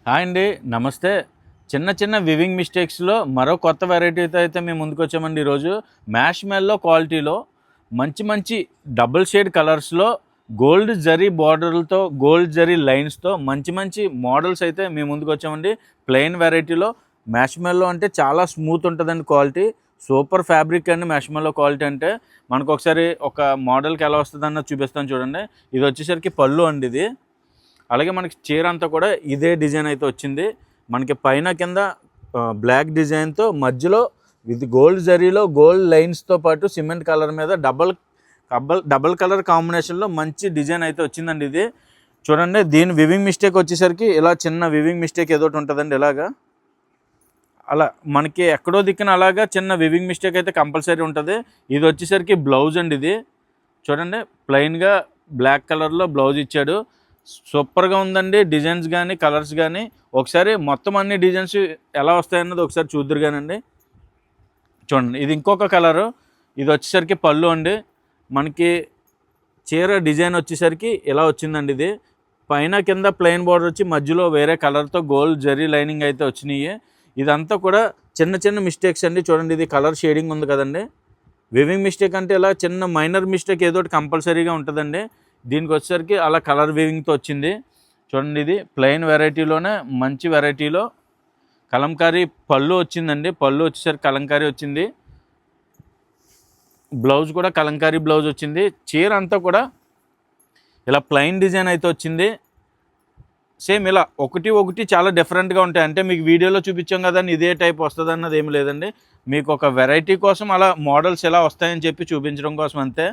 Hi అండి, నమస్తే. చిన్న చిన్న వివింగ్ మిస్టేక్స్లో మరో కొత్త వెరైటీతో అయితే మేము ముందుకు వచ్చామండి. ఈరోజు మ్యాష్ మెల్లో క్వాలిటీలో మంచి మంచి డబుల్ షేడ్ కలర్స్లో గోల్డ్ జరీ బార్డర్లతో గోల్డ్ జరీ లైన్స్తో మంచి మంచి మోడల్స్ అయితే మేము ముందుకు వచ్చామండి. ప్లెయిన్ వెరైటీలో మ్యాష్ మెల్లో అంటే చాలా స్మూత్ ఉంటుందండి క్వాలిటీ. సూపర్ ఫ్యాబ్రిక్ అండి మ్యాష్ మెల్లో క్వాలిటీ అంటే. మనకు ఒకసారి ఒక మోడల్కి ఎలా వస్తుందన్నది చూపిస్తాను చూడండి. ఇది వచ్చేసరికి పళ్ళు అండి. ఇది అలాగే మనకి చీర అంతా కూడా ఇదే డిజైన్ అయితే వచ్చింది. మనకి పైన కింద బ్లాక్ డిజైన్తో మధ్యలో ఇది గోల్డ్ జరీలో గోల్డ్ లైన్స్తో పాటు సిమెంట్ కలర్ మీద డబల్ కలర్ కాంబినేషన్లో మంచి డిజైన్ అయితే వచ్చిందండి. ఇది చూడండి, దీని వివింగ్ మిస్టేక్ వచ్చేసరికి ఇలా చిన్న వివింగ్ మిస్టేక్ ఏదో ఉంటుందండి. ఇలాగా అలా మనకి ఎక్కడో దిక్కున అలాగా చిన్న వివింగ్ మిస్టేక్ అయితే కంపల్సరీ ఉంటుంది. ఇది వచ్చేసరికి బ్లౌజ్ అండి. ఇది చూడండి, ప్లెయిన్గా బ్లాక్ కలర్లో బ్లౌజ్ ఇచ్చాడు. సూపర్గా ఉందండి. డిజైన్స్ కానీ కలర్స్ కానీ ఒకసారి మొత్తం అన్ని డిజైన్స్ ఎలా వస్తాయన్నది ఒకసారి చూద్దరు కానండి. చూడండి, ఇది ఇంకొక కలరు. ఇది వచ్చేసరికి పళ్ళు అండి. మనకి చీర డిజైన్ వచ్చేసరికి ఇలా వచ్చిందండి. ఇది పైన కింద ప్లెయిన్ బార్డర్ వచ్చి మధ్యలో వేరే కలర్తో గోల్డ్ జరీ లైనింగ్ అయితే వచ్చినాయి. ఇదంతా కూడా చిన్న చిన్న మిస్టేక్స్ అండి. చూడండి, ఇది కలర్ షేడింగ్ ఉంది కదండి. వివింగ్ మిస్టేక్ అంటే ఇలా చిన్న మైనర్ మిస్టేక్ ఏదో కంపల్సరీగా ఉంటుందండి. దీనికి వచ్చేసరికి అలా కలర్ వీవింగ్తో వచ్చింది. చూడండి, ఇది ప్లెయిన్ వెరైటీలోనే మంచి వెరైటీలో కలంకారీ పళ్ళు వచ్చిందండి. పళ్ళు వచ్చేసరికి కలంకారీ వచ్చింది. బ్లౌజ్ కూడా కలంకారీ బ్లౌజ్ వచ్చింది. చీర అంతా కూడా ఇలా ప్లెయిన్ డిజైన్ అయితే వచ్చింది. సేమ్ ఇలా ఒకటి చాలా డిఫరెంట్గా ఉంటాయి. అంటే మీకు వీడియోలో చూపించాం కదండి ఇదే టైప్ వస్తుంది అన్నది ఏమి లేదండి. మీకు ఒక వెరైటీ కోసం అలా మోడల్స్ ఎలా వస్తాయని చెప్పి చూపించడం కోసం అంతే.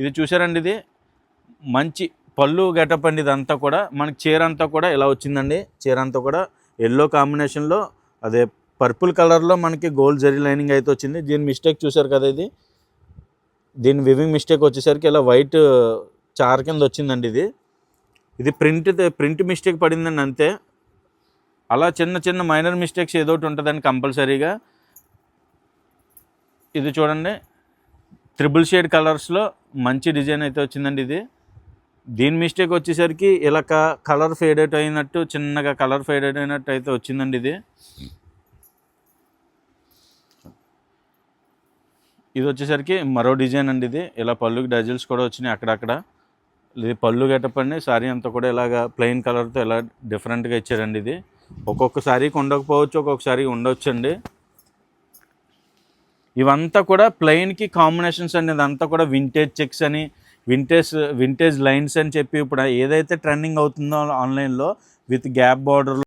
ఇది చూసారండి, ఇది మంచి పళ్ళు గెటప్ అండి. ఇదంతా కూడా మనకి చీర అంతా కూడా ఇలా వచ్చిందండి. చీర అంతా కూడా ఎల్లో కాంబినేషన్లో అదే పర్పుల్ కలర్లో మనకి గోల్డ్ జరీ లైనింగ్ అయితే వచ్చింది. దీని మిస్టేక్ చూసారు కదా, దీని వివింగ్ మిస్టేక్ వచ్చేసరికి ఇలా వైట్ చార్ కింద వచ్చిందండి. ఇది ప్రింట్ మిస్టేక్ పడిందండి అంతే. అలా చిన్న చిన్న మైనర్ మిస్టేక్స్ ఏదో ఒకటి ఉంటుందండి కంపల్సరీగా. ఇది చూడండి, త్రిబుల్ షేడ్ కలర్స్లో మంచి డిజైన్ అయితే వచ్చిందండి. దీని మిస్టేక్ వచ్చేసరికి ఇలా కలర్ ఫేడెడ్ అయినట్టు చిన్నగా కలర్ ఫేడెడ్ అయినట్టు అయితే వచ్చిందండి. ఇది వచ్చేసరికి మరో డిజైన్ అండి. ఇది ఇలా పళ్ళుకి డజిల్స్ కూడా వచ్చినాయి అక్కడక్కడ. ఇది పళ్ళు గెటప్ అండి. శారీ అంతా కూడా ఇలాగ ప్లెయిన్ కలర్తో ఇలా డిఫరెంట్గా ఇచ్చారండి. ఇది ఒక్కొక్క శారీకి ఉండకపోవచ్చు, ఒక్కొక్క శారీకి ఉండొచ్చు అండి. ఇవంతా కూడా ప్లెయిన్కి కాంబినేషన్స్ అండి. ఇదంతా కూడా వింటేజ్ చెక్స్ అని వింటేజ్ లైన్స్ అని చెప్పి ఇప్పుడు ఏదైతే ట్రెండింగ్ అవుతుందో ఆన్లైన్లో విత్ గ్యాప్ బార్డర్లో